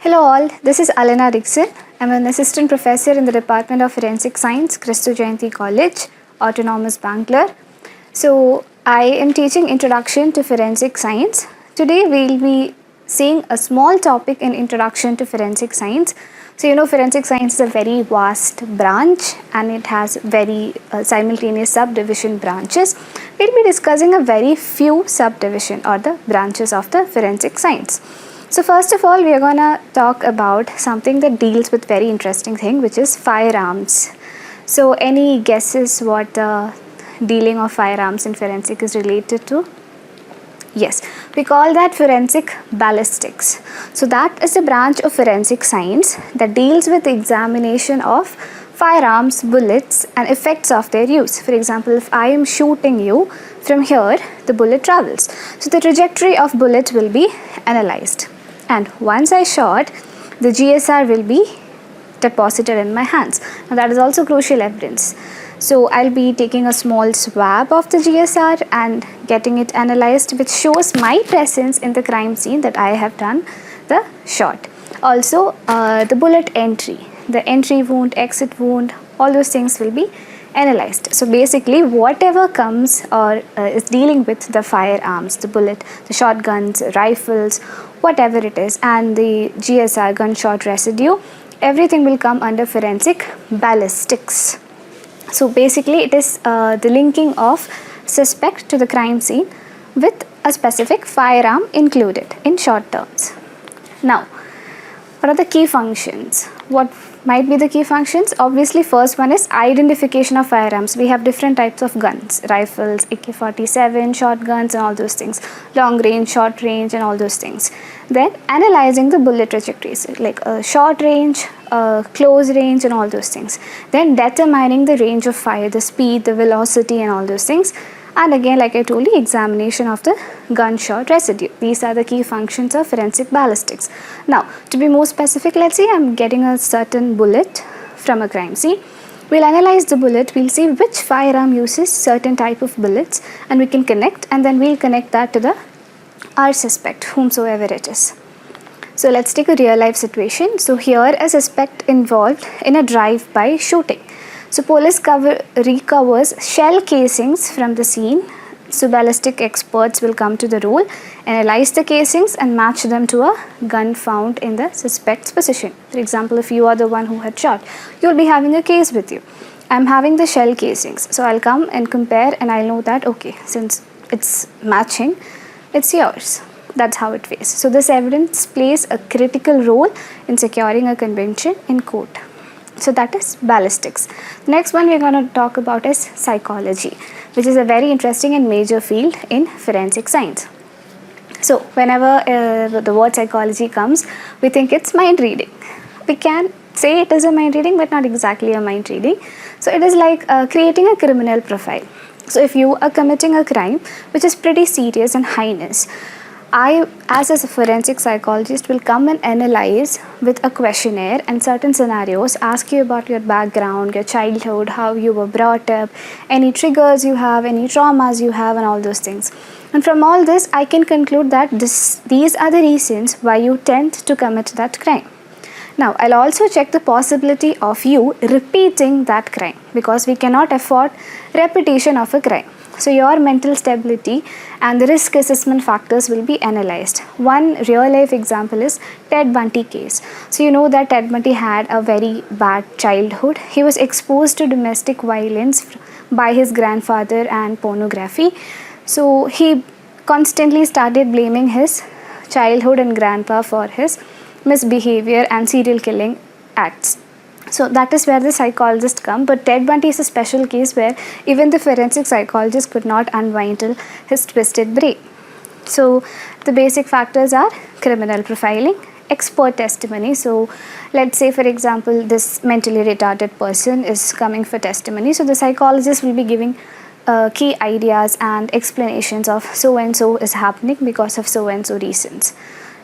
Hello all, this is Alana Dixon. I'm an assistant professor in the Department of Forensic Science, Kristu Jayanti College, Autonomous Bangalore. So I am teaching Introduction to Forensic Science. Today we'll be seeing a small topic in Introduction to Forensic Science. So forensic science is a very vast branch and it has very simultaneous subdivision branches. We'll be discussing a very few subdivision or the branches of the forensic science. So first of all, we are going to talk about something that deals with very interesting thing, which is firearms. So any guesses what the dealing of firearms in forensic is related to? Yes, we call that forensic ballistics. So that is a branch of forensic science that deals with the examination of firearms, bullets and effects of their use. For example, if I am shooting you from here, the bullet travels. So the trajectory of bullet will be analyzed. And once I shot, the GSR will be deposited in my hands. Now that is also crucial evidence. So I'll be taking a small swab of the GSR and getting it analyzed, which shows my presence in the crime scene that I have done the shot. Also the bullet entry, the entry wound, exit wound, all those things will be analyzed. So basically whatever comes or is dealing with the firearms, the bullet, the shotguns, rifles, whatever it is, and the GSR, gunshot residue, everything will come under forensic ballistics. So basically it is the linking of suspect to the crime scene with a specific firearm included in short terms. Now, what are the key functions? What might be the key functions? Obviously, first one is identification of firearms. We have different types of guns, rifles, AK-47, shotguns and all those things, long range, short range and all those things. Then analyzing the bullet trajectories, like short range, close range and all those things. Then determining the range of fire, the speed, the velocity and all those things. And again, like I told you, examination of the gunshot residue. These are the key functions of forensic ballistics. Now, to be more specific, let's say I'm getting a certain bullet from a crime scene. We'll analyze the bullet, we'll see which firearm uses certain type of bullets and we can connect, and then we'll connect that to our suspect, whomsoever it is. So let's take a real life situation. So here a suspect involved in a drive-by shooting. So police recovers shell casings from the scene. So ballistic experts will come to the role, analyze the casings and match them to a gun found in the suspect's position. For example, if you are the one who had shot, you will be having a case with you. I am having the shell casings. So I'll come and compare and I'll know that, okay, since it's matching, it's yours. That's how it is. So this evidence plays a critical role in securing a conviction in court. So that is ballistics. Next one we're going to talk about is psychology, which is a very interesting and major field in forensic science. So whenever the word psychology comes, we think it's mind reading. We can say it is a mind reading, but not exactly a mind reading. So it is like creating a criminal profile. So if you are committing a crime which is pretty serious and heinous, I, as a forensic psychologist, will come and analyze with a questionnaire and certain scenarios, ask you about your background, your childhood, how you were brought up, any triggers you have, any traumas you have and all those things. And from all this, I can conclude that these are the reasons why you tend to commit that crime. Now, I'll also check the possibility of you repeating that crime because we cannot afford repetition of a crime. So your mental stability and the risk assessment factors will be analyzed. One real life example is Ted Bundy case. So you know that Ted Bundy had a very bad childhood. He was exposed to domestic violence by his grandfather and pornography. So he constantly started blaming his childhood and grandpa for his misbehavior and serial killing acts. So that is where the psychologists come, but Ted Bundy is a special case where even the forensic psychologist could not unwind his twisted brain. So the basic factors are criminal profiling, expert testimony. So let's say, for example, this mentally retarded person is coming for testimony. So the psychologist will be giving key ideas and explanations of so and so is happening because of so and so reasons.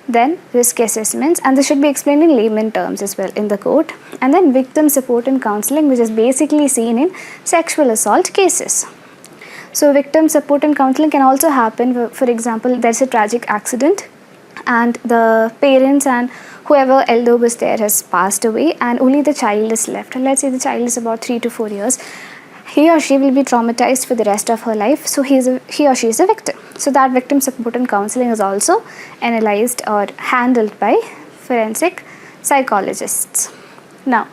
Then risk assessments, and this should be explained in layman terms as well in the court. And then victim support and counseling, which is basically seen in sexual assault cases. So victim support and counseling can also happen, for example, there's a tragic accident and the parents and whoever elder was there has passed away, and only the child is left. And let's say the child is about 3 to 4 years, he or she will be traumatized for the rest of her life. So he or she is a victim. So that victim support and counseling is also analyzed or handled by forensic psychologists. Now,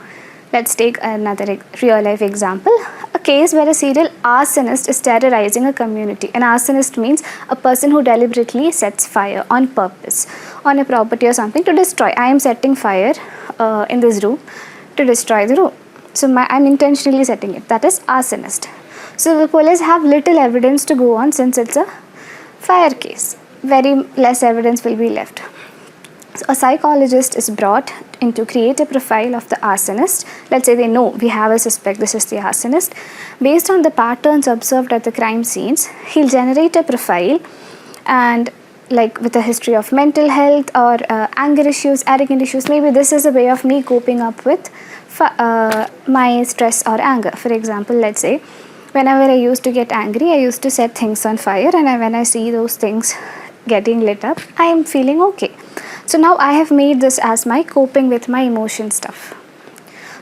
let's take another real life example. A case where a serial arsonist is terrorizing a community. An arsonist means a person who deliberately sets fire on purpose on a property or something to destroy. I am setting fire in this room to destroy the room. So I'm intentionally setting it. That is arsonist. So the police have little evidence to go on since it's a fire case. Very less evidence will be left. So a psychologist is brought in to create a profile of the arsonist. Let's say they know we have a suspect, this is the arsonist. Based on the patterns observed at the crime scenes, he'll generate a profile, and like with a history of mental health or anger issues, arrogant issues. Maybe this is a way of me coping up with my stress or anger. For example, let's say whenever I used to get angry, I used to set things on fire, and when I see those things getting lit up, I am feeling okay. So now I have made this as my coping with my emotion stuff.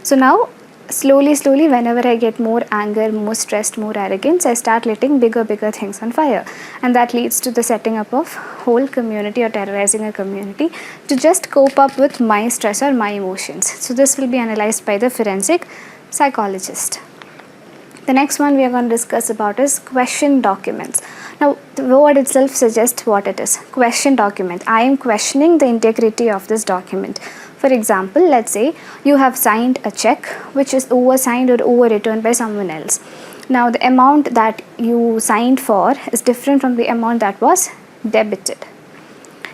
So now slowly whenever I get more anger, more stressed, more arrogance, I start letting bigger things on fire, and that leads to the setting up of whole community or terrorizing a community to just cope up with my stress or my emotions. So this will be analyzed by the forensic psychologist. The next one we are going to discuss about is question documents. Now the word itself suggests what it is. Question document. I am questioning the integrity of this document. For example, let's say you have signed a check which is oversigned or overreturned by someone else. Now the amount that you signed for is different from the amount that was debited.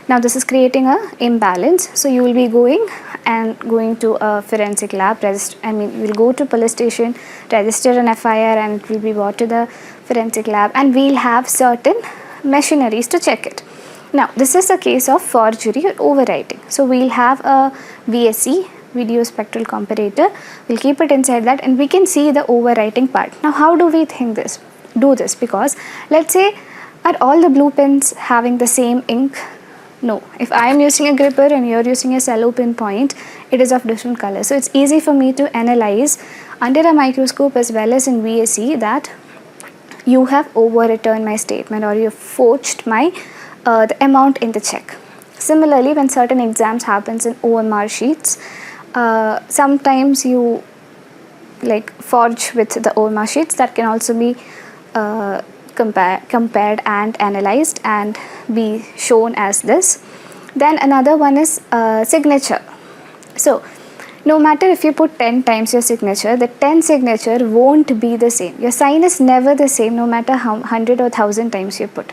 Now this is creating a imbalance. So you will be going to a forensic lab, you will go to police station, register an FIR, and it will be brought to the forensic lab, and we'll have certain machineries to check it. Now this is a case of forgery or overwriting. So we'll have a VSC, video spectral comparator. We'll keep it inside that, and we can see the overwriting part. Now how do we do this? Because let's say, are all the blue pens having the same ink? No. If I am using a gripper and you are using a cello pin point, it is of different color. So it's easy for me to analyze under a microscope as well as in VSC that you have overwritten my statement or you have forged my the amount in the check. Similarly, when certain exams happens in OMR sheets, sometimes you forge with the OMR sheets. That can also be compared and analyzed and be shown as this. Then another one is signature. So no matter if you put 10 times your signature, the 10 signature won't be the same. Your sign is never the same no matter how 100 or 1000 times you put.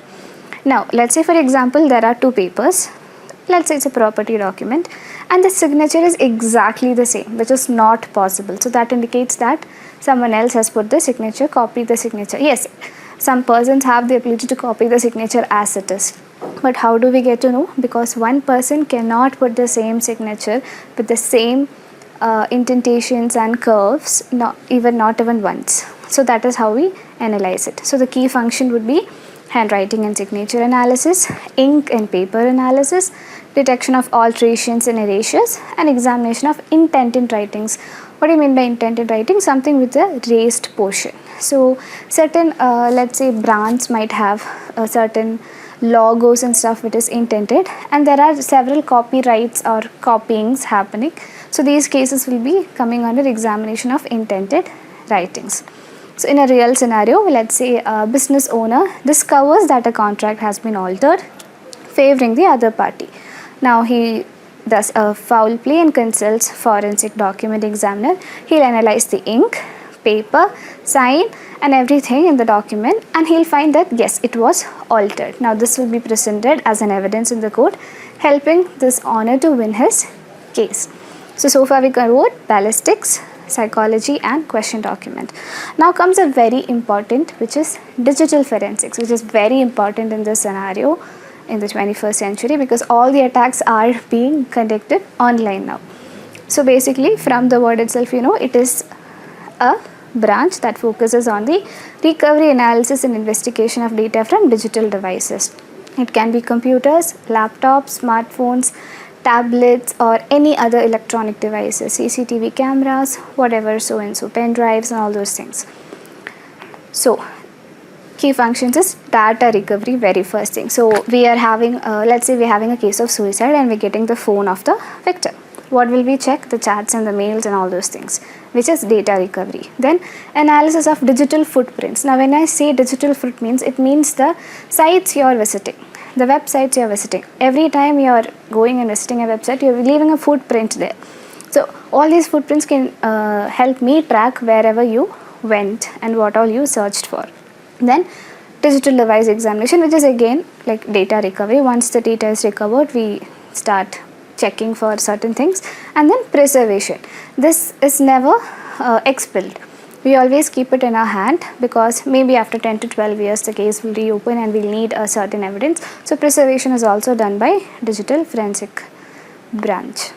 Now let's say for example there are two papers. Let's say it's a property document and the signature is exactly the same, which is not possible. So that indicates that someone else has put the signature, copied the signature. Yes, some persons have the ability to copy the signature as it is. But how do we get to know? Because one person cannot put the same signature with the same indentations and curves, not even once. So that is how we analyze it. So the key function would be handwriting and signature analysis, ink and paper analysis, detection of alterations and erasures, and examination of intent in writings. What do you mean by intent in writing? Something with a raised portion. So certain, let's say brands might have certain logos and stuff which is intended, and there are several copyrights or copyings happening. So these cases will be coming under examination of intended writings. So in a real scenario, let's say a business owner discovers that a contract has been altered favoring the other party. Now he does a foul play and consults forensic document examiner. He'll analyze the ink, paper, sign and everything in the document, and he'll find that yes, it was altered. Now this will be presented as an evidence in the court, helping this owner to win his case. So far we covered ballistics, psychology and question document. Now comes a very important, which is digital forensics, which is very important in this scenario in the 21st century because all the attacks are being conducted online now. So basically from the word itself, it is a branch that focuses on the recovery, analysis and investigation of data from digital devices. It can be computers, laptops, smartphones, tablets, or any other electronic devices, CCTV cameras, whatever, so and so, pen drives and all those things. So key functions is data recovery, very first thing. So we are having, let's say we're having a case of suicide and we're getting the phone of the victim. What will we check? The chats and the mails and all those things, which is data recovery. Then analysis of digital footprints. Now when I say digital footprints, it means the sites you are visiting, the websites you are visiting. Every time you are going and visiting a website, you are leaving a footprint there. So all these footprints can help me track wherever you went and what all you searched for. Then digital device examination, which is again like data recovery. Once the data is recovered, we start checking for certain things. And then preservation. This is never expelled. We always keep it in our hand, because maybe after 10 to 12 years the case will reopen and we'll need a certain evidence. So preservation is also done by digital forensic branch.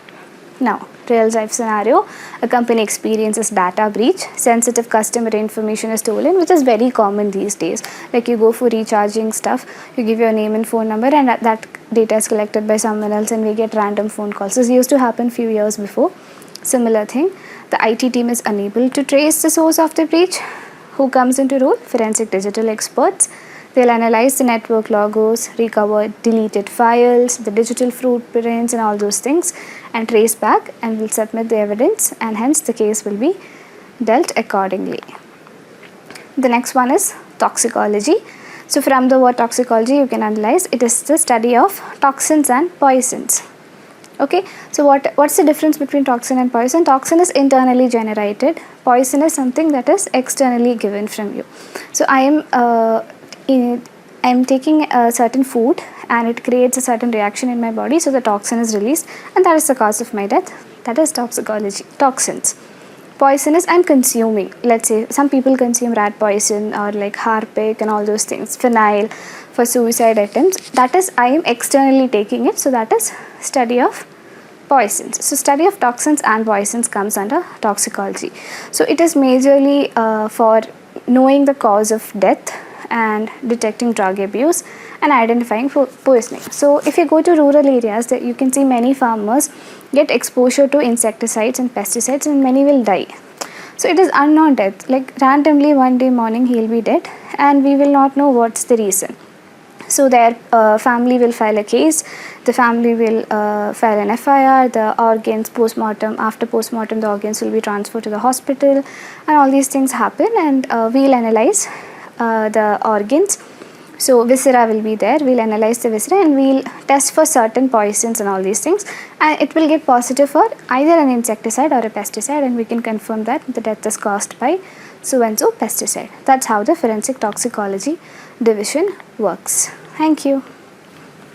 Now, real life scenario, a company experiences data breach, sensitive customer information is stolen, which is very common these days. Like you go for recharging stuff, you give your name and phone number, and that data is collected by someone else and we get random phone calls. This used to happen few years before. Similar thing, the IT team is unable to trace the source of the breach. Who comes into role? Forensic digital experts. They'll analyze the network logos, recover deleted files, the digital footprints and all those things, and trace back, and will submit the evidence, and hence the case will be dealt accordingly. The next one is toxicology. So from the word toxicology, you can analyze it is the study of toxins and poisons. Okay, so what's the difference between toxin and poison? Toxin is internally generated, poison is something that is externally given from you. So I am taking a certain food and it creates a certain reaction in my body, so the toxin is released, and that is the cause of my death. That is toxicology. Toxins. Poisonous and consuming. Let's say some people consume rat poison or like harpic and all those things, phenyl for suicide attempts. That is, I am externally taking it, so that is study of poisons. So study of toxins and poisons comes under toxicology. So it is majorly for knowing the cause of death and detecting drug abuse and identifying poisoning. So if you go to rural areas, that you can see many farmers get exposure to insecticides and pesticides, and many will die. So it is unknown death, like randomly one day morning he will be dead and we will not know what's the reason. So their family will file a case, the family will file an FIR, the organs post-mortem, after post-mortem the organs will be transferred to the hospital, and all these things happen, and we'll analyze the organs. So viscera will be there, we'll analyze the viscera and we'll test for certain poisons and all these things, and it will get positive for either an insecticide or a pesticide, and we can confirm that the death is caused by so and so pesticide. That's how the forensic toxicology division works. Thank you.